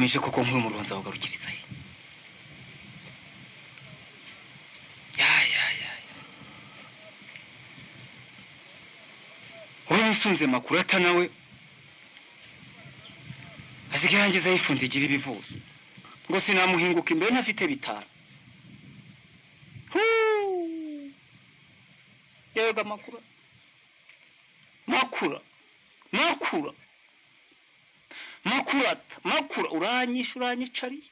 ugamije koko nk'umuronza wagarukiriza he? Wowe nisunze makuru atanawe azigerangiza yifundigira ibivuzo ngo sinamuhinguka imbere ntafite bitanu. Yega makura uranyisha uranyicariye.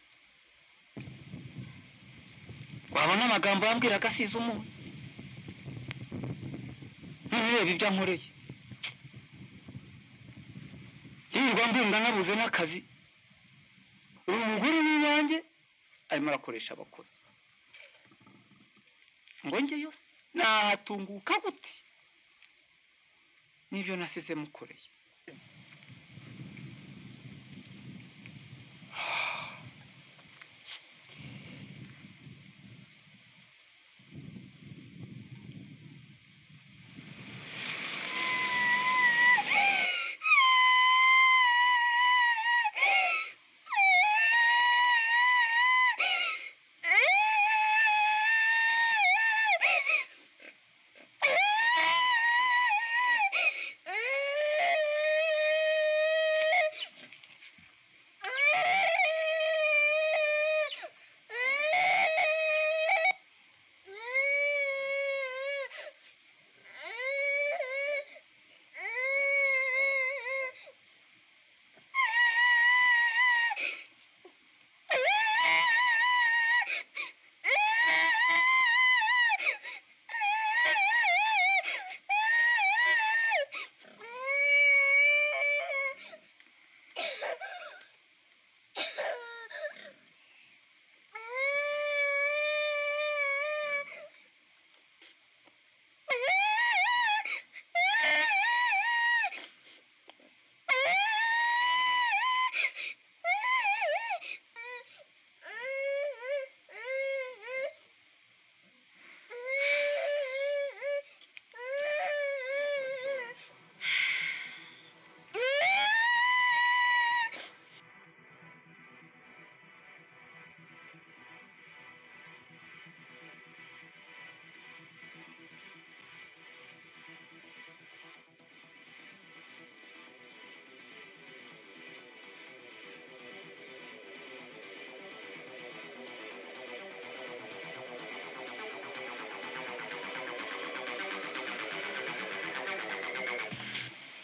Wabona amagambo yambwiraga asize umuntu. Nireba ibyo ankoreye. Yirirwa mbunga nabuze n'akazi. Umugore w'iwanjye arimo arakoresha abakozi. Ngo nge yose nahatunguka gute? Nibyo nasize mukoreye.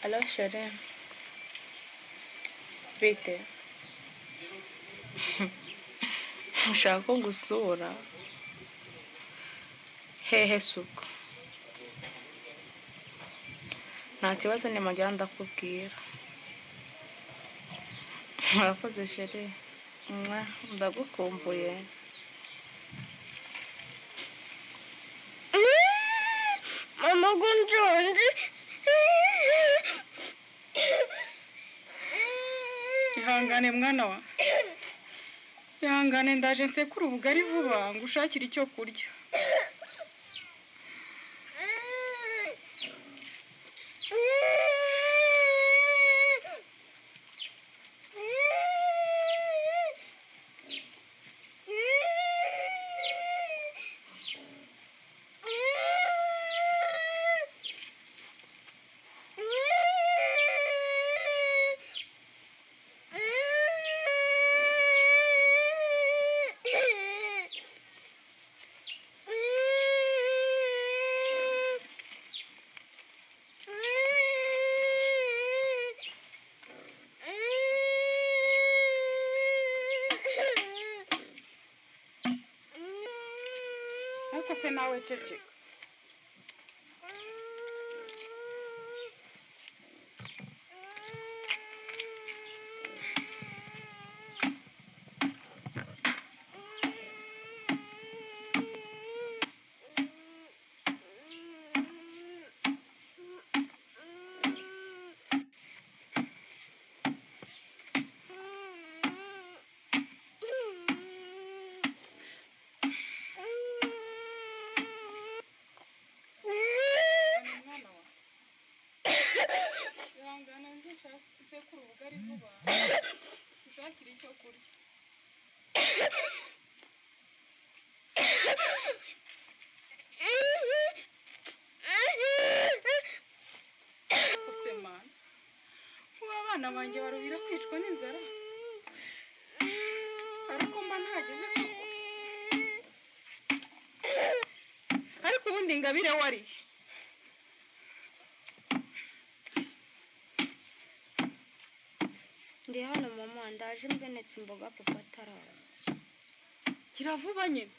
Alo chérie. Bite? Ushaka ko ngusura? Hehe suko? Nta kibazo nimajya ndakubwira. Murakoze chérie. Ndagukumbuye. Mama gunjonje. Ihangane mwana wa. Ihangane ndaje nsekura ubugari vuba ngushakira icyo kurya. Se nawe ceceka. Ingabire wari ndi hano mama ndaje mbenetse imboga papa ataraza kiravuba nyine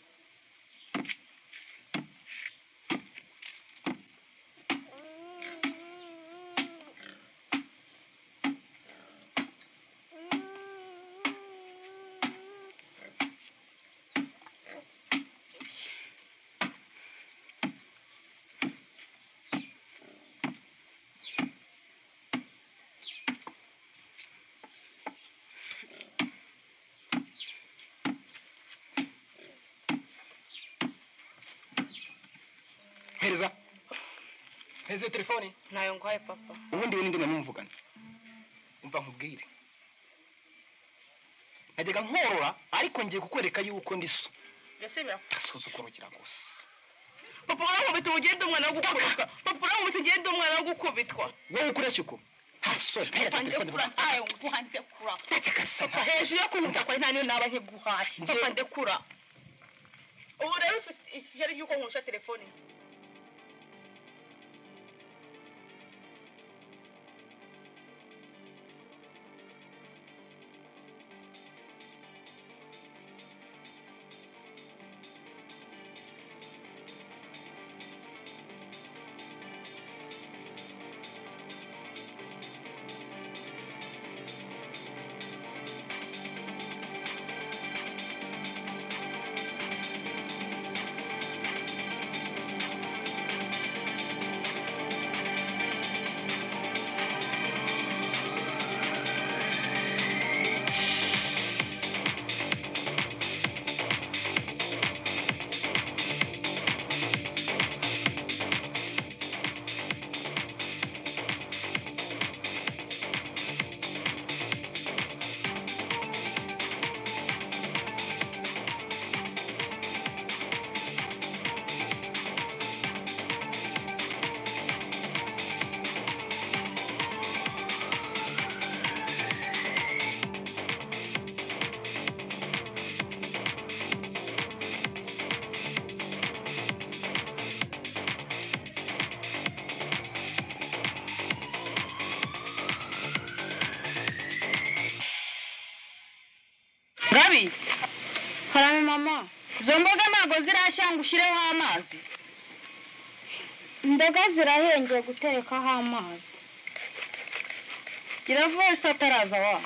Heze telefone nayo ngwaye papa ubundi windi namumvugana umva nkubwire najyaga nkorora ariko ngiye kukwereka yuko ndiso byose birafasha suzukurukira gusa papa uramubita ugenda umwana wo gukubitwa papa uramubita ugenda umwana wo gukubitwa wowe ukoresha uko haso pereza telefone ayo nguhande kura ndakakasa papa hejuru yo kunza kwa nta niyo naba nkiguhaye papa ndekura ubu rero ishyari yuko nkusha telefone Gabi karame mama zo mboga ntago zirashya ngo ushyireho amazi imboga zirahengeye guterekaho amazi kiravuye se ataraza wa